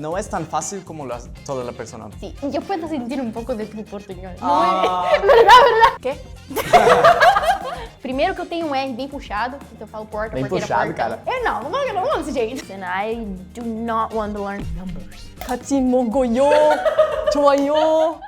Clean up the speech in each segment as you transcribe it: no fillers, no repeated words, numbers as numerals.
no es tan fácil como toda la persona. Sí, yo puedo sentir un poco de tu português. Verdade? Quê? Primeiro que eu tenho um R bem puxado, então eu falo porta, Bem porteira, puxado, portão. cara. Não vou desse jeito. And I do not want to learn numbers. 같이 먹어요. 좋아요.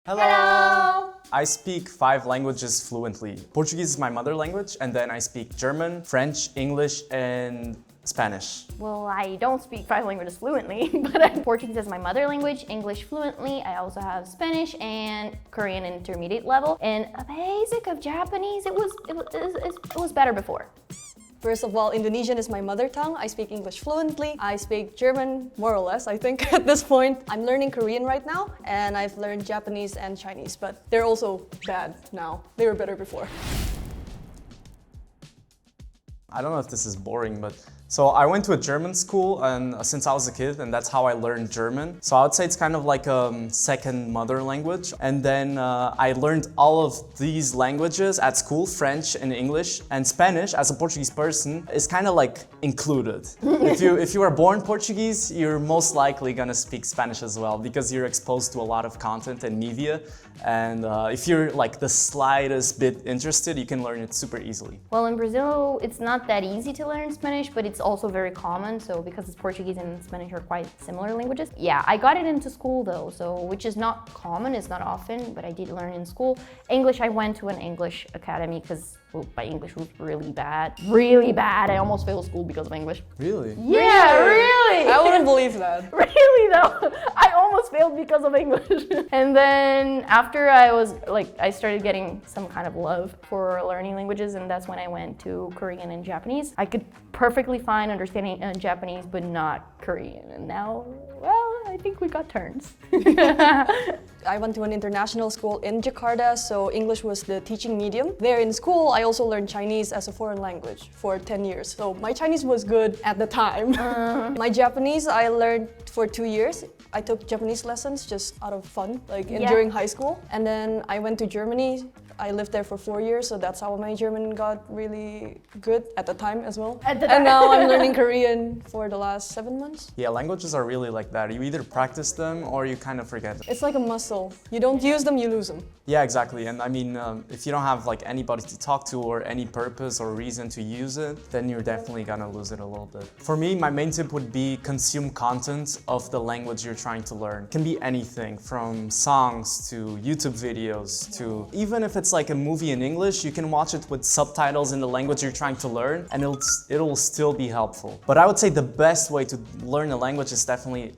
Hello! I speak 5 languages fluently. Portuguese is my mother language, and then I speak German, French, English, and Spanish. Well, I don't speak 5 languages fluently, but Portuguese is my mother language, English fluently. I also have Spanish and Korean intermediate level, and a basic of Japanese. It was better before. First of all, Indonesian is my mother tongue. I speak English fluently. I speak German, more or less, I think, at this point. I'm learning Korean right now, and I've learned Japanese and Chinese, but they're also bad now. They were better before. I don't know if this is boring, but so I went to a German school and since I was a kid, and that's how I learned German. So I would say it's kind of like a second mother language. And then I learned all of these languages at school, French and English, and Spanish as a Portuguese person is kind of like included. If you are born Portuguese, you're most likely gonna speak Spanish as well because you're exposed to a lot of content and media. And if you're like the slightest bit interested, you can learn it super easily. Well, in Brazil, it's not that easy to learn Spanish, but it's also very common. So because it's Portuguese and Spanish are quite similar languages. Yeah, I got it into school though, so which is not common, it's not often, but I did learn in school. English, I went to an English academy because my English was really bad. Really bad. I almost failed school because of English. Really? Yeah, really! I wouldn't believe that. Really though, I almost failed because of English. And then after I started getting some kind of love for learning languages, and that's when I went to Korean and Japanese. I could perfectly fine understanding Japanese, but not Korean. And now, well, I think we got turns. I went to an international school in Jakarta, so English was the teaching medium. There in school, I also learned Chinese as a foreign language for 10 years. So my Chinese was good at the time. My Japanese, I learned for 2 years. I took Japanese lessons just out of fun, during high school. And then I went to Germany. I lived there for 4 years, so that's how my German got really good at the time as well. And now I'm learning Korean for the last 7 months. Yeah, languages are really like that. You either practice them or you kind of forget them. It's like a muscle. You don't use them, you lose them. Yeah, exactly. And I mean, if you don't have like anybody to talk to or any purpose or reason to use it, then you're definitely gonna lose it a little bit. For me, my main tip would be consume content of the language you're trying to learn. It can be anything from songs to YouTube videos to even if it's like a movie in English, you can watch it with subtitles in the language you're trying to learn and it'll still be helpful. But I would say the best way to learn a language is definitely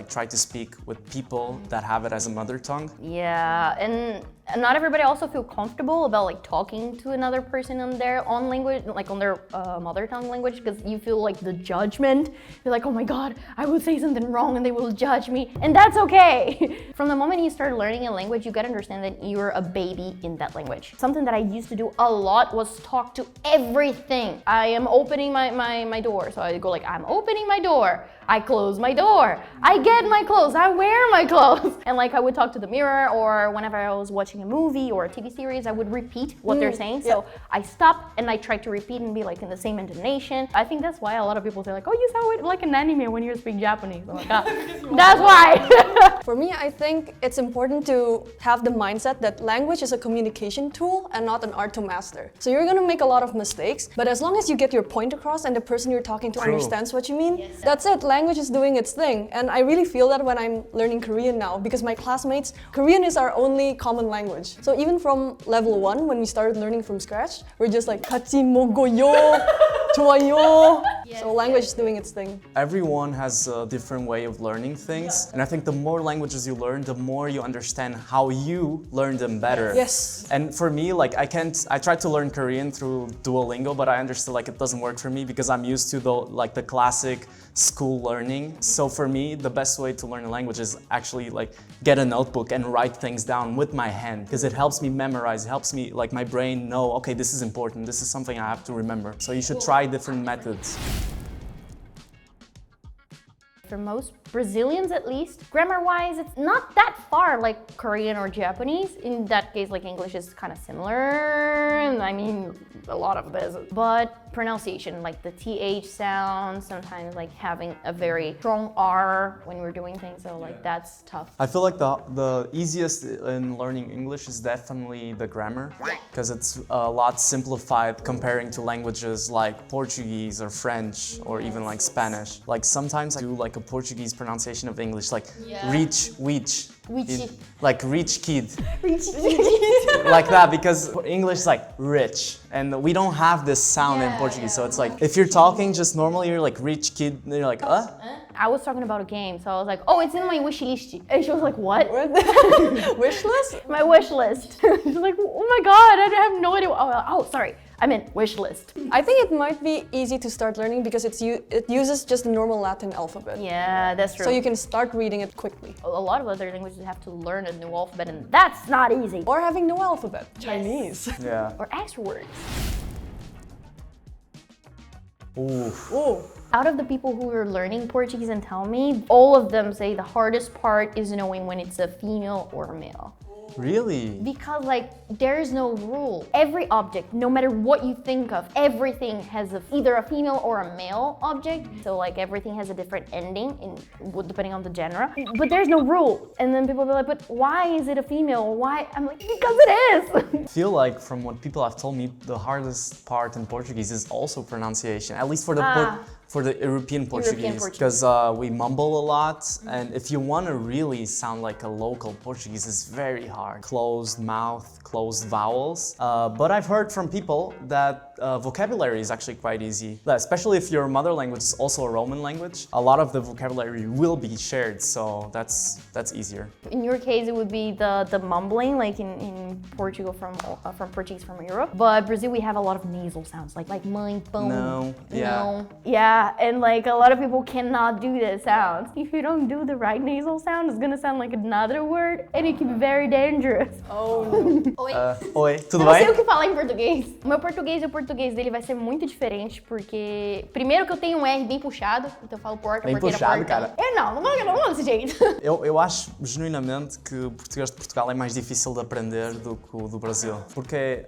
try to speak with people that have it as a mother tongue. Yeah, and not everybody also feel comfortable about talking to another person on their own language, on their mother tongue language, because you feel like the judgment. You're like, oh my God, I will say something wrong and they will judge me, and that's okay. From the moment you start learning a language, you gotta understand that you're a baby in that language. Something that I used to do a lot was talk to everything. I am opening my door, so I go I'm opening my door. I close my door. I get my clothes. I wear my clothes. And I would talk to the mirror, or whenever I was watching a movie or a TV series, I would repeat what they're saying. So I stop and I try to repeat and be in the same intonation. I think that's why a lot of people say oh, you sound like an anime when you speak Japanese. I'm like, that's why. For me, I think it's important to have the mindset that language is a communication tool and not an art to master. So you're gonna make a lot of mistakes, but as long as you get your point across and the person you're talking to understands what you mean, that's it. Language is doing its thing. And I really feel that when I'm learning Korean now, because my classmates, Korean is our only common language. So even from level 1, when we started learning from scratch, we're just 같이 먹어요, 좋아요. So language is doing its thing. Everyone has a different way of learning things. And I think the more languages you learn, the more you understand how you learn them better. Yes. And for me, I tried to learn Korean through Duolingo, but I understood it doesn't work for me because I'm used to the classic school learning. So for me, the best way to learn a language is actually get a notebook and write things down with my hand, because it helps me memorize, it helps me my brain know, okay, this is important, this is something I have to remember. So you should try different methods. For most Brazilians at least, grammar-wise, it's not that far like Korean or Japanese. In that case, English is kind of similar, and I mean, a lot of this. But pronunciation, like the TH sound, sometimes like having a very strong R when we're doing things, so like that's tough. I feel like the easiest in learning English is definitely the grammar, because it's a lot simplified comparing to languages like Portuguese or French or even like Spanish. Like sometimes I do like a Portuguese pronunciation of English, like reach, which. Like rich kid. Like that, because English is like rich and we don't have this sound in Portuguese, so it's like if you're talking just normally you're like rich kid and you're like I was talking about a game, so I was like, oh, it's in my wish list. And she was like, what? Wish list? My wish list. She's like, oh my god, I have no idea. Oh, sorry. I meant wish list. I think it might be easy to start learning because it uses just the normal Latin alphabet. Yeah, that's true. So you can start reading it quickly. A lot of other languages have to learn a new alphabet, and that's not easy. Or having no alphabet. Chinese. yeah. Or extra words. Ooh. Ooh. Out of the people who are learning Portuguese and tell me, all of them say the hardest part is knowing when it's a female or a male. Really? Because like there is no rule. Every object, no matter what you think of, everything has either a female or a male object. So like everything has a different ending depending on the genre. But there's no rule. And then people will be like, but why is it a female? Why? I'm like, because it is. I feel like from what people have told me, the hardest part in Portuguese is also pronunciation, at least for the for the European Portuguese, because we mumble a lot, and if you want to really sound like a local Portuguese, it's very hard. Closed mouth, closed vowels. But I've heard from people that vocabulary is actually quite easy, especially if your mother language is also a Roman language. A lot of the vocabulary will be shared, so that's easier. In your case, it would be the mumbling, like in Portugal from Portuguese from Europe. But Brazil, we have a lot of nasal sounds, like mãe, pão, no, no. Yeah, and like a lot of people cannot do the sounds. If you don't do the right nasal sound, it's gonna sound like another word, and it can be very dangerous. Oh no. Oi. Oi, tudo Eu não bem? sei o que falar em português. O meu português e o português dele vai ser muito diferente, porque primeiro que eu tenho um R bem puxado, então eu falo porta, Bem porteira, puxado, porta. cara. Não vou desse jeito. Eu acho genuinamente que o português de Portugal é mais difícil de aprender do que o do Brasil. Porque,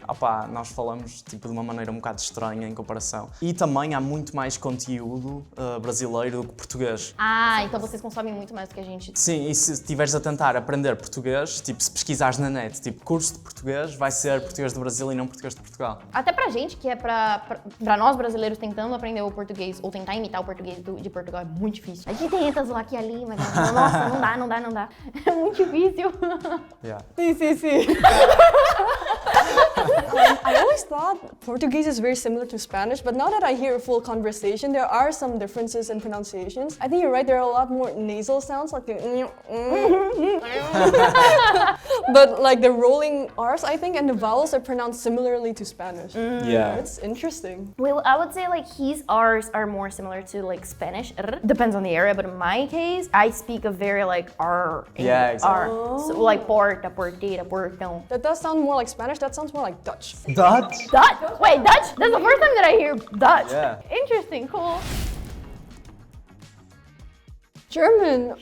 nós falamos tipo, de uma maneira um bocado estranha em comparação. E também há muito mais conteúdo brasileiro do que português. Então vocês consomem muito mais do que a gente. Sim, e se estiveres a tentar aprender português, tipo, se pesquisares na net, tipo, curso de português, vai ser português do Brasil e não português de Portugal. Até pra gente, que é pra nós brasileiros tentando aprender o português ou tentar imitar o português de Portugal, é muito difícil. A gente tenta zoar aqui e ali, mas nossa, não dá. É muito difícil. Yeah. Sí. I always thought Portuguese is very similar to Spanish, but now that I hear a full conversation, there are some differences in pronunciations. I think you're right, there are a lot more nasal sounds, like the but like the rolling R's, I think, and the vowels are pronounced similarly to Spanish. Yeah. That's interesting. Well, I would say like his R's are more similar to like Spanish. Depends on the area, but in my case, I speak a very like R. Yeah, exactly. R. So like porta, porteira, portão. That does sound more like Spanish, that sounds more like Dutch. Dutch? Dutch? Wait, Dutch? That's the first time that I hear Dutch. Yeah. Interesting, cool. German.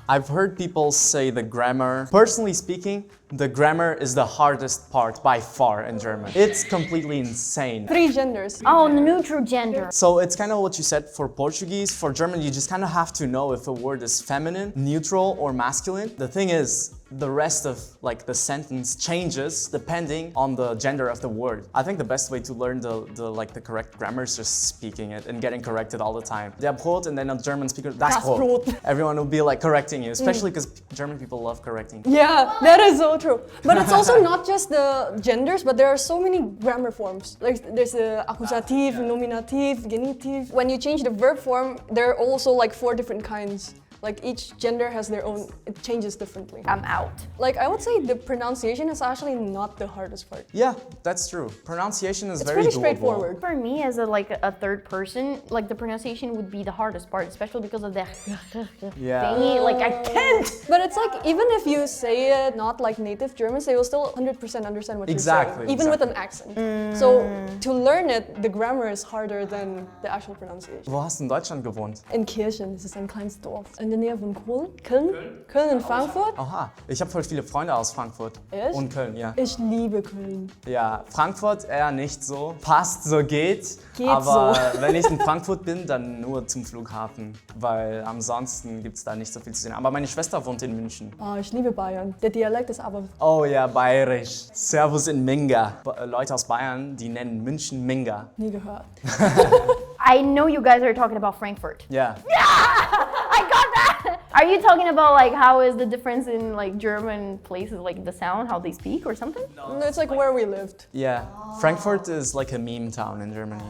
I've heard people say the grammar. Personally speaking, the grammar is the hardest part by far in German. It's completely insane. 3 genders. Oh, neutral gender. So it's kind of what you said for Portuguese. For German, you just kind of have to know if a word is feminine, neutral, or masculine. The thing is, the rest of like the sentence changes depending on the gender of the word. I think the best way to learn the correct grammar is just speaking it and getting corrected all the time. Der Brot, and then a German speaker, das Brot. Everyone will be like correcting you, especially because German people love correcting. Yeah, that is so true. But it's also not just the genders, but there are so many grammar forms. Like there's the accusative, nominative, genitive. When you change the verb form, there are also like 4 different kinds. Like each gender has their own, it changes differently. I'm out. Like I would say the pronunciation is actually not the hardest part. Yeah, that's true. Pronunciation is It's very pretty doable. straightforward. For me, as a third person, like the pronunciation would be the hardest part, especially because of the Yeah. thingy. Like I can't. But it's like even if you say it not like native Germans, they will still 100% understand what you're saying, even with an accent. So to learn it, the grammar is harder than the actual pronunciation. Wo hast du in Deutschland gewohnt? In Kirchen, das ist ein kleines Dorf. der Nähe von Köln. Köln und Frankfurt. Aha, ich habe voll viele Freunde aus Frankfurt. Echt? Und Köln, ja. Ich liebe Köln. Ja, Frankfurt eher nicht so. Passt, so geht. Geht aber so. wenn ich in Frankfurt bin, dann nur zum Flughafen. Weil ansonsten gibt es da nicht so viel zu sehen. Aber meine Schwester wohnt in München. Oh, ich liebe Bayern. Der Dialekt ist aber... Oh ja, bayerisch. Servus in Minga. Leute aus Bayern, die nennen München Minga. Nie gehört. I know you guys are talking about Frankfurt. Ja. I got that! Are you talking about like how is the difference in like German places, like the sound, how they speak or something? No, it's like where we lived. Yeah. Frankfurt is like a meme town in Germany.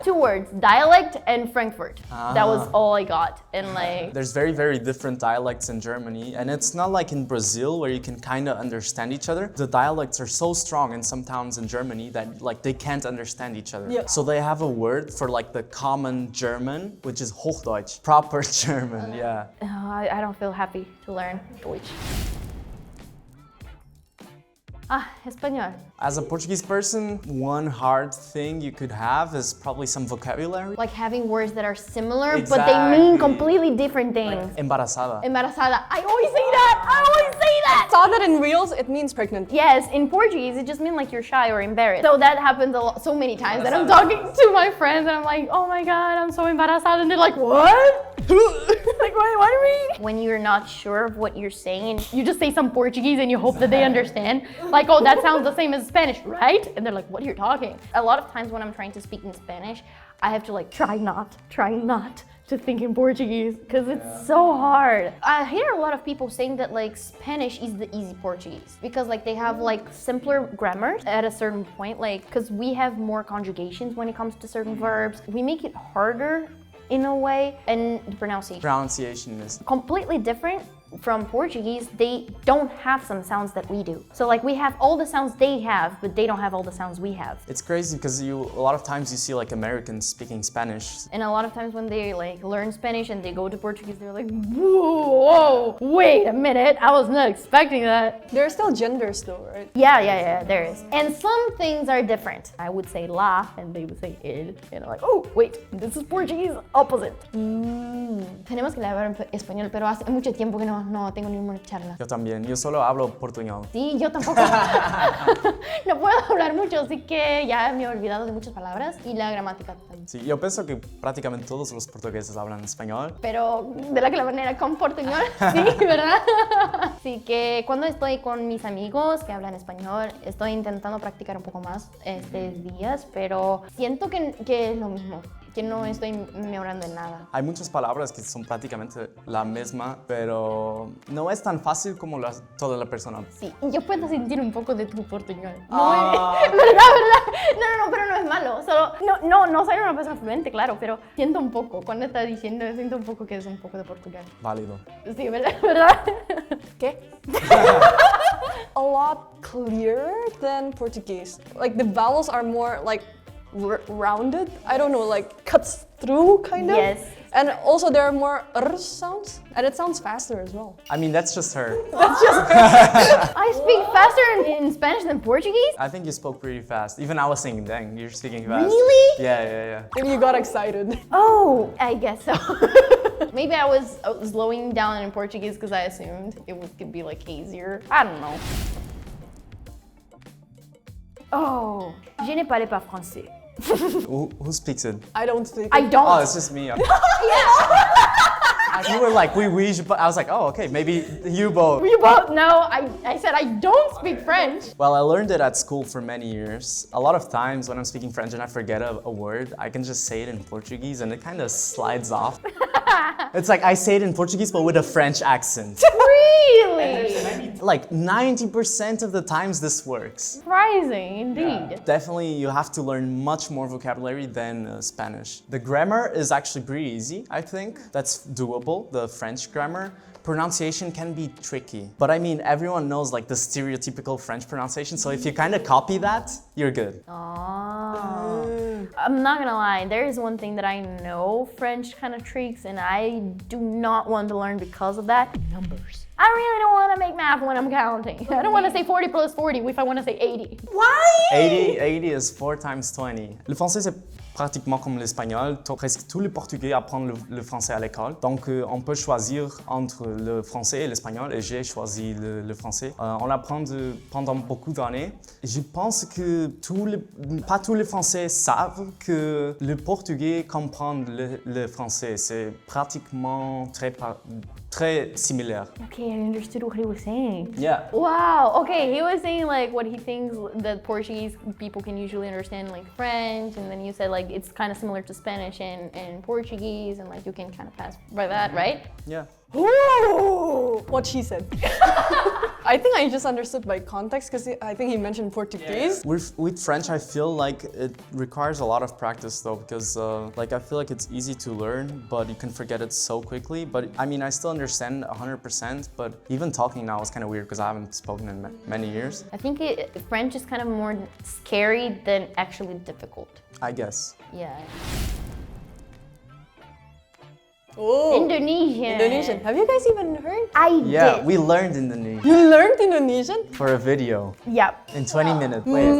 2 words, dialect and Frankfurt. That was all I got. And like, There's very, very different dialects in Germany, and it's not like in Brazil where you can kind of understand each other. The dialects are so strong in some towns in Germany that like they can't understand each other. Yeah. So they have a word for like the common German, which is Hochdeutsch, proper German. Yeah. I don't feel happy to learn Deutsch. Español. As a Portuguese person, one hard thing you could have is probably some vocabulary. Like having words that are similar, but Exactly. they mean completely different things. Embarazada. Embarazada. I always say that! I always say that! Saw that in Reels, it means pregnant. Yes, in Portuguese, it just means like you're shy or embarrassed. So that happens so many times that I'm talking to my friends and I'm like, oh my god, I'm so embarazada. And they're like, what? Like, what do you mean? When you're not sure of what you're saying, you just say some Portuguese and you hope that they understand. Like, oh, that sounds the same as Spanish, right? And they're like, what are you talking? A lot of times when I'm trying to speak in Spanish, I have to like try not to think in Portuguese because it's so hard. I hear a lot of people saying that like Spanish is the easy Portuguese because like they have like simpler grammar at a certain point, like because we have more conjugations when it comes to certain verbs. We make it harder in a way, and the Pronunciation is completely different from Portuguese. They don't have some sounds that we do. So like we have all the sounds they have, but they don't have all the sounds we have. It's crazy because a lot of times you see like Americans speaking Spanish. And a lot of times when they like learn Spanish and they go to Portuguese, they're like, whoa, wait a minute, I was not expecting that. There are still genders though, right? Yeah, there is. And some things are different. I would say la, and they would say el. And I'm like, oh, wait, this is Portuguese opposite. Tenemos que hablar español, pero hace mucho tiempo que no tengo ninguna charla. Yo también. Yo solo hablo portuñol. Sí, yo tampoco. No puedo hablar mucho, así que ya me he olvidado de muchas palabras y la gramática también. Sí, yo pienso que prácticamente todos los portugueses hablan español. Pero de la manera con portuñol, sí, ¿verdad? Así que cuando estoy con mis amigos que hablan español, estoy intentando practicar un poco más estos días, pero siento que es lo mismo, que no estoy mejorando en nada. Hay muchas palabras que son prácticamente la misma, pero no es tan fácil como toda la persona. Sí, yo puedo sentir un poco de tu portuñol. ¿Verdad? No, pero no es malo. Solo, no soy una persona fluente, claro, pero siento un poco. Cuando estás diciendo, siento un poco que es un poco de portugués. Válido. Sí, ¿verdad? ¿Qué? A lot clearer than Portuguese. Like the vowels are more like rounded. I don't know, like cuts through kind of. Yes. And also there are more r sounds, and it sounds faster as well. I mean, that's just her. I speak faster in Spanish than Portuguese. I think you spoke pretty fast. Even I was saying, dang, you're speaking fast. Really? Yeah. Maybe you got excited. Oh, I guess so. Maybe I was slowing down in Portuguese because I assumed it could be like easier. I don't know. Oh, je ne parle pas français. Who speaks it? I don't speak. I don't. Oh, it's just me. You were like, oui, but I was like, oh, okay, maybe you both. You both know. I said I don't speak French. Well, I learned it at school for many years. A lot of times when I'm speaking French and I forget a word, I can just say it in Portuguese and it kind of slides off. It's like I say it in Portuguese but with a French accent. Really? Like 90% of the times this works. Surprising, indeed. Definitely you have to learn much more vocabulary than Spanish. The grammar is actually pretty easy, I think. That's doable, the French grammar. Pronunciation can be tricky, but I mean, everyone knows like the stereotypical French pronunciation, so if you kind of copy that, you're good. Oh. I'm not gonna lie, there is one thing that I know French kind of tricks, and I do not want to learn because of that. Numbers. I really don't want to make math when I'm counting. I don't want to say 40 plus 40 if I want to say 80. Why? 80 is 4 times 20. Le français, c'est pratiquement comme l'espagnol. Presque tous les Portugais apprennent le français à l'école. Donc, on peut choisir entre le français et l'espagnol et j'ai choisi le français. On l'apprend pendant beaucoup d'années. Je pense que pas tous les Français savent que le Portugais comprend le français. C'est pratiquement très similaire. Okay, I understood what he was saying. Yeah. Wow. Okay, he was saying like what he thinks that Portuguese people can usually understand, like French, and then you said like it's kind of similar to Spanish and Portuguese, and like you can kind of pass by that, right? Yeah. Ooh, what she said. I think I just understood by context because I think he mentioned Portuguese. With French, I feel like it requires a lot of practice though, because like I feel like it's easy to learn, but you can forget it so quickly. But I mean, I still understand 100%, but even talking now is kind of weird because I haven't spoken in many years. I think French is kind of more scary than actually difficult. I guess. Yeah. Oh, Indonesian. Indonesian. Have you guys even heard? I Yeah, did. we learned Indonesian You learned Indonesian? for a video Yep. in 20 minutes. Wait,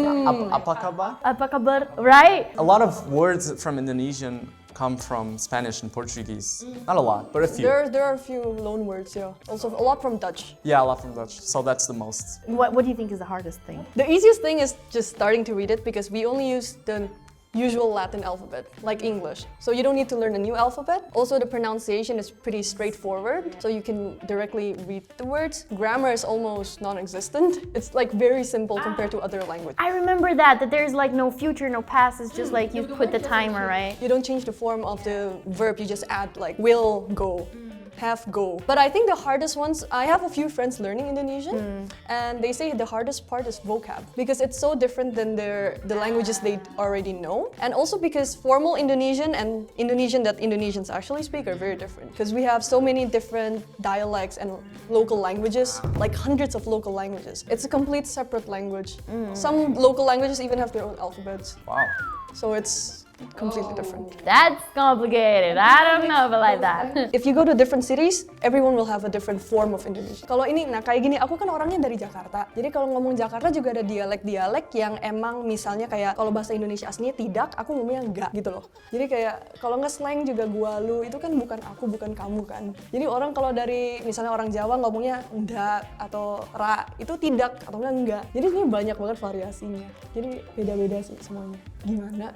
apa kabar? Apa kabar? Right? A lot of words from Indonesian come from Spanish and Portuguese. Not a lot, but a few. There are a few loan words, yeah. Also a lot from Dutch. Yeah, a lot from Dutch. So that's the most. What do you think is the hardest thing? The easiest thing is just starting to read it because we only use the usual Latin alphabet, like English. So you don't need to learn a new alphabet. Also, the pronunciation is pretty straightforward, so you can directly read the words. Grammar is almost non-existent. It's like very simple compared to other languages. I remember that there's like no future, no past. It's just like you put the timer, right? You don't change the form of the verb, you just add like will, go. Have, go. But I think the hardest ones, I have a few friends learning Indonesian and they say the hardest part is vocab because it's so different than the languages they already know. And also because formal Indonesian and Indonesian that Indonesians actually speak are very different because we have so many different dialects and local languages, like hundreds of local languages. It's a complete separate language. Some local languages even have their own alphabets. Wow. So it's completely different. That's complicated. I don't know if I like that. If you go to different cities, everyone will have a different form of Indonesian. Kalau ini, nah kayak gini, aku kan orangnya dari Jakarta. Jadi kalau ngomong Jakarta juga ada dialek-dialek yang emang misalnya kayak kalau bahasa Indonesia aslinya tidak, aku ngomongnya enggak gitu loh. Jadi kayak kalau nggak slang juga gua lu, itu kan bukan aku, bukan kamu kan. Jadi orang kalau dari misalnya orang Jawa ngomongnya enggak atau ra, itu tidak atau enggak. Jadi ini banyak banget variasinya. Jadi beda-beda sih semuanya. Gimana?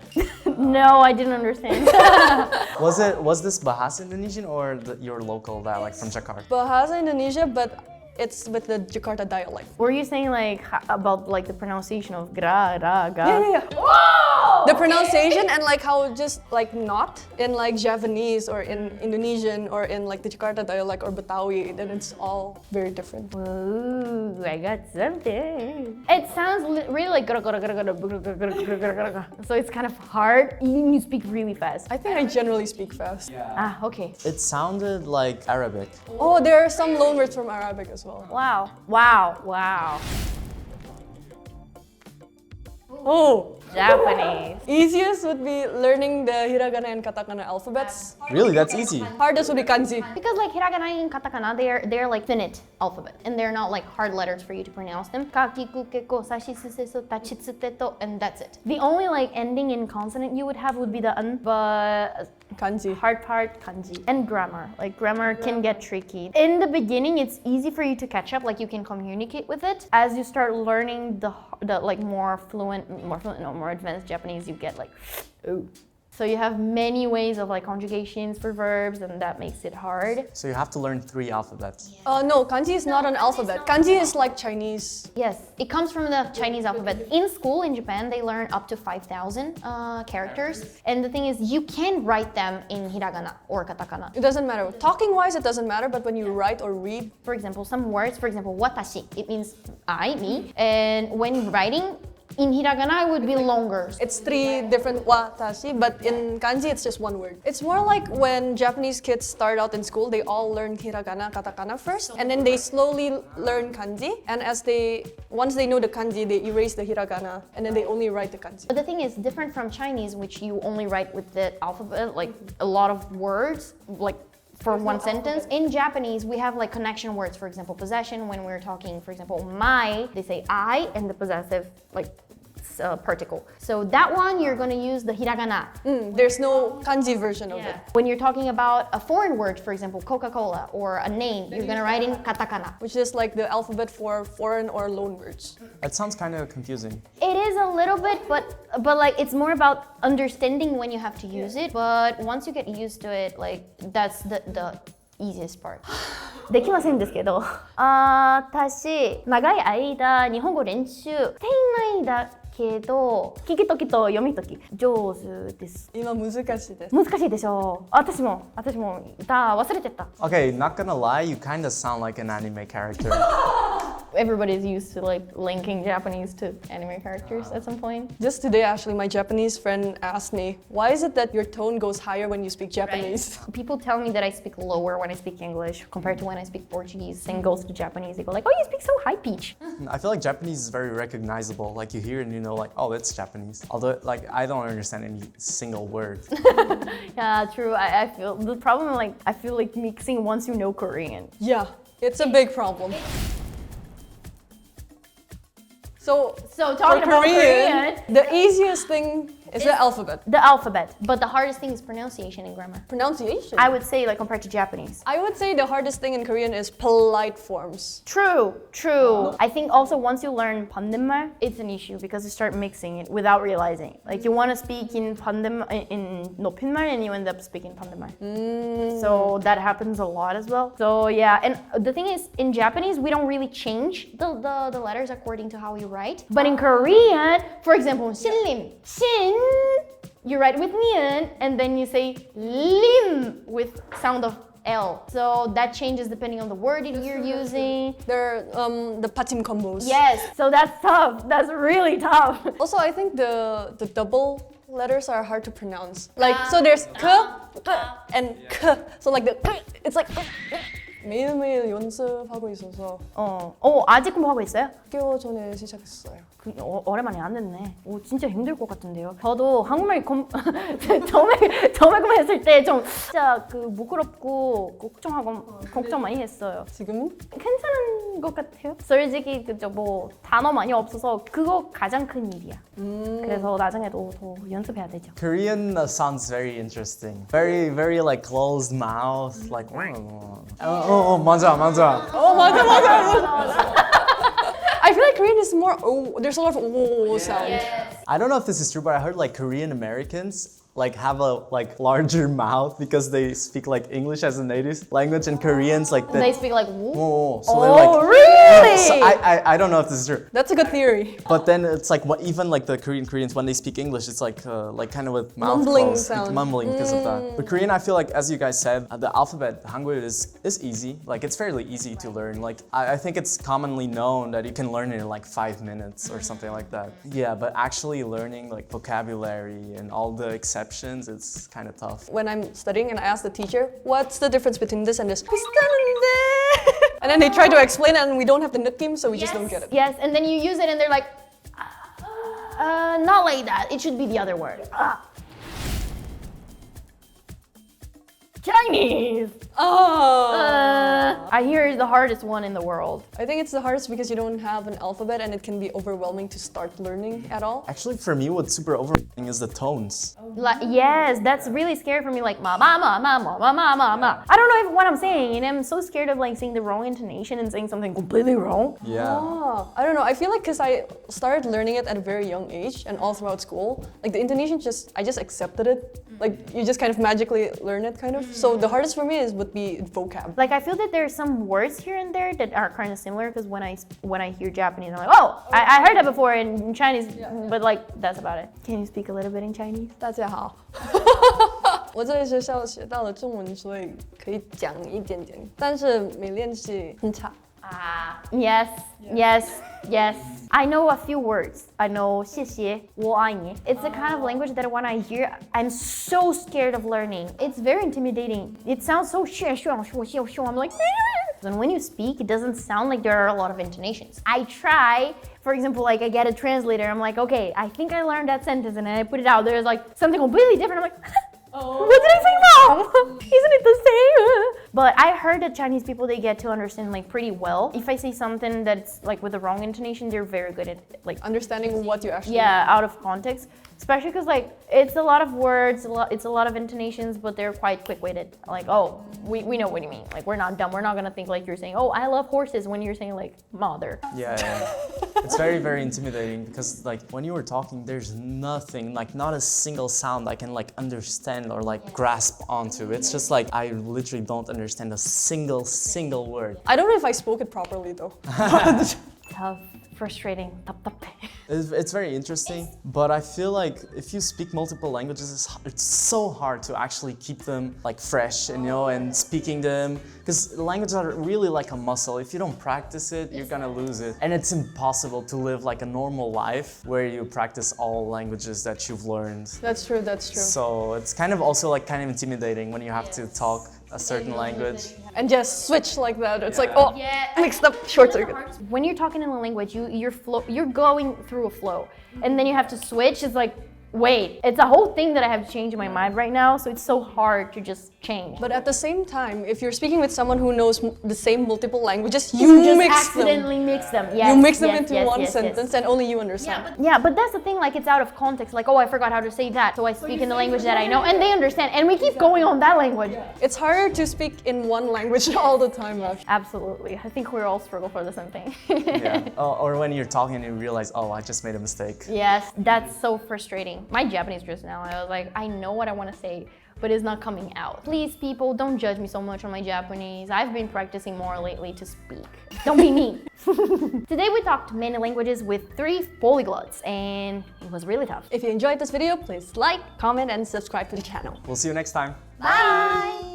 No, I didn't understand. Was this Bahasa Indonesian or your local dialect from Jakarta? Bahasa Indonesia, but it's with the Jakarta dialect. Were you saying like about like the pronunciation of gra, ra, ga? Yeah. Whoa! The pronunciation and like how just like not in like Javanese or in Indonesian or in like the Jakarta dialect or Betawi, then it's all very different. Ooh, I got something. It sounds really like gra, gra, gra, gra, gra, gra, gra, gra, gra, gra. So it's kind of hard. You speak really fast. I think I generally speak fast. Ah, okay. It sounded like Arabic. Oh, there are some loan words from Arabic as well. Wow. Wow. Wow. Oh, Japanese. easiest would be learning the hiragana and katakana alphabets. Really, that's easy. Hardest would be kanji. Because like hiragana and katakana, they're like finite alphabet, and they're not like hard letters for you to pronounce them. Kakiku, keko, sashi, suseso, tachitsuteto, and that's it. The only like ending in consonant you would have would be the n, but Kanji. hard part kanji. And grammar. Like grammar can get tricky. In the beginning, it's easy for you to catch up, like you can communicate with it. As you start learning the like more advanced Japanese, you get like, ooh. So you have many ways of like conjugations for verbs, and that makes it hard. So you have to learn 3 alphabets. No, kanji is not an alphabet. Kanji is like Chinese. Yes, it comes from the Chinese alphabet. In school in Japan, they learn up to 5,000 characters. And the thing is, you can write them in hiragana or katakana. It doesn't matter. Talking wise, it doesn't matter, but when you write or read, For example, some words, for example, watashi, it means I, me. And when writing, in hiragana, it would be longer. it's 3 different watashi, but in kanji, it's just 1 word. It's more like when Japanese kids start out in school, they all learn hiragana, katakana first, and then they slowly learn kanji. And once they know the kanji, they erase the hiragana, and then they only write the kanji. But the thing is different from Chinese, which you only write with the alphabet, like a lot of words, like for one sentence. In Japanese, we have like connection words, for example, possession. When we're talking, for example, my, they say I, and the possessive, like particle. So that one, you're gonna use the hiragana. There's no kanji version of it. When you're talking about a foreign word, for example, Coca-Cola, or a name, you're gonna write in katakana. Which is like the alphabet for foreign or loan words. That sounds kind of confusing. It is a little bit, but like it's more about understanding when you have to use it. But once you get used to it, like that's the easiest part. できませんですけど、私長い間日本語練習していないんだけど、聞きときと読みとき上手です。今難しいです。難しいでしょ。私も忘れてた。Okay, not gonna lie, you kind of sound like an anime character. Everybody's used to like linking Japanese to anime characters at some point. Just today, actually, my Japanese friend asked me, why is it that your tone goes higher when you speak Japanese? Right. People tell me that I speak lower when I speak English compared to when I speak Portuguese. Same goes to Japanese. They go like, oh, you speak so high pitch. I feel like Japanese is very recognizable. Like you hear it and you know like, oh, it's Japanese. Although like I don't understand any single word. Yeah, true. I feel the problem, like I feel like mixing once you know Korean. Yeah, it's a big problem. So talking about Korean, the easiest thing is the alphabet. The alphabet, but the hardest thing is pronunciation and grammar. Pronunciation? I would say, like, compared to Japanese. I would say the hardest thing in Korean is polite forms. True. I think also once you learn 반대말, it's an issue because you start mixing it without realizing. Like you want to speak in 높임말 and you end up speaking 반대말. So that happens a lot as well. So yeah, and the thing is, in Japanese, we don't really change the letters according to how you write. But in Korean, for example, 신림, 신, you write with nian, and then you say lim with sound of L. So that changes depending on the word that you're using. They're the patim combos. Yes, so that's tough. That's really tough. Also, I think the double letters are hard to pronounce. Like, so there's k and k. So like it's like 매일매일 연습하고 있어서. 아직 공부하고 있어요? 6개월 전에 시작했어요. 오랜만에 안 됐네. 진짜 힘들 것 같은데요. 저도 한국말 처음에 공부했을 때 좀 진짜 부끄럽고 걱정 많이 했어요. 지금은? 괜찮은 것 같아요. 솔직히 뭐 단어 많이 없어서 그거 가장 큰 일이야. 그래서 나중에도 더 연습해야 되죠. Korean sounds very interesting. Very like closed mouth. Like 맞아. I feel like Korean is more there's a lot of sound. Yes. I don't know if this is true, but I heard like Korean Americans like have a larger mouth because they speak like English as a native language, and Koreans like They speak like woo. So they're like, really? So I don't know if this is true. That's a good theory. But then it's like even like the Koreans when they speak English, it's like kind of with mouth Mumbling closed, sound. mumbling because of that. But Korean, I feel like as you guys said, the alphabet Hangul is easy. Like it's fairly easy to learn. Like I think it's commonly known that you can learn it in like 5 minutes or something like that. Yeah, but actually learning like vocabulary and all the exceptions, it's kind of tough. When I'm studying and I ask the teacher, what's the difference between this and this? And then they try to explain it and we don't have the 느낌, so we just don't get it. Yes, and then you use it and they're like, not like that. It should be the other word. Chinese! I hear it's the hardest one in the world. I think it's the hardest because you don't have an alphabet and it can be overwhelming to start learning at all. Actually, for me, what's super overwhelming is the tones. Yes, that's really scary for me. Like ma. I don't know what I'm saying, and I'm so scared of like saying the wrong intonation and saying something completely wrong. Yeah. I don't know. I feel like because I started learning it at a very young age and all throughout school, like the intonation I just accepted it. Like you just kind of magically learn it, kind of. So the hardest for me would be vocab. Like I feel that there's some words here and there that are kind of similar because when I hear Japanese, I'm like, oh, I heard that before in Chinese, but like that's about it. Can you speak a little bit in Chinese? 大家好。我在学校学到了中文，所以可以讲一点点，但是没练习很差。Yes. I know a few words. I know 谢谢, 我爱你. It's the kind of language that when I hear, I'm so scared of learning. It's very intimidating. It sounds so I'm like, and when you speak, it doesn't sound like there are a lot of intonations. I try, for example, like I get a translator. I'm like, okay, I think I learned that sentence, and then I put it out. There's like something completely different. I'm like, what did I say wrong? Isn't it the same? But I heard that Chinese people, they get to understand like pretty well. If I say something that's like with the wrong intonation, they're very good at like Understanding what you actually yeah, out of context. Especially because like it's a lot of words, it's a lot of intonations, but they're quite quick-witted. Like, oh, we know what you mean. Like, we're not dumb. We're not gonna think like you're saying, oh, I love horses when you're saying like mother. Yeah, yeah. It's very, very intimidating because like when you were talking, there's nothing, like not a single sound I can like understand or like grasp onto. It's just like I literally don't understand a single word. I don't know if I spoke it properly though. Tough, frustrating. It's very interesting, but I feel like if you speak multiple languages, it's so hard to actually keep them like fresh, and you know, and speaking them, because languages are really like a muscle. If you don't practice it, you're gonna lose it, and it's impossible to live like a normal life where you practice all languages that you've learned. That's true, that's true. So it's kind of also like kind of intimidating when you have to talk a certain language. And just switch like that. It's like, oh, mixed up, short circuit. When you're talking in a language, you're going through a flow, and then you have to switch. It's like, wait, it's a whole thing that I have to change in my mind right now, so it's so hard to just change. But at the same time, if you're speaking with someone who knows the same multiple languages, you just mix accidentally them. mix them. Yes, You mix them yes, into yes, one yes, sentence, yes. and only you understand. Yeah, but that's the thing, like it's out of context. Like, oh, I forgot how to say that, so I speak in the language that I know, and they understand, and we keep going on that language. It's harder to speak in one language all the time, actually. Absolutely. I think we all struggle for the same thing. Yeah. Or when you're talking and you realize, oh, I just made a mistake. Yes, that's so frustrating. My Japanese just now, I was like, I know what I want to say, but it's not coming out. Please, people, don't judge me so much on my Japanese. I've been practicing more lately to speak. Don't be mean. Today we talked many languages with 3 polyglots, and it was really tough. If you enjoyed this video, please like, comment, and subscribe to the channel. We'll see you next time. Bye!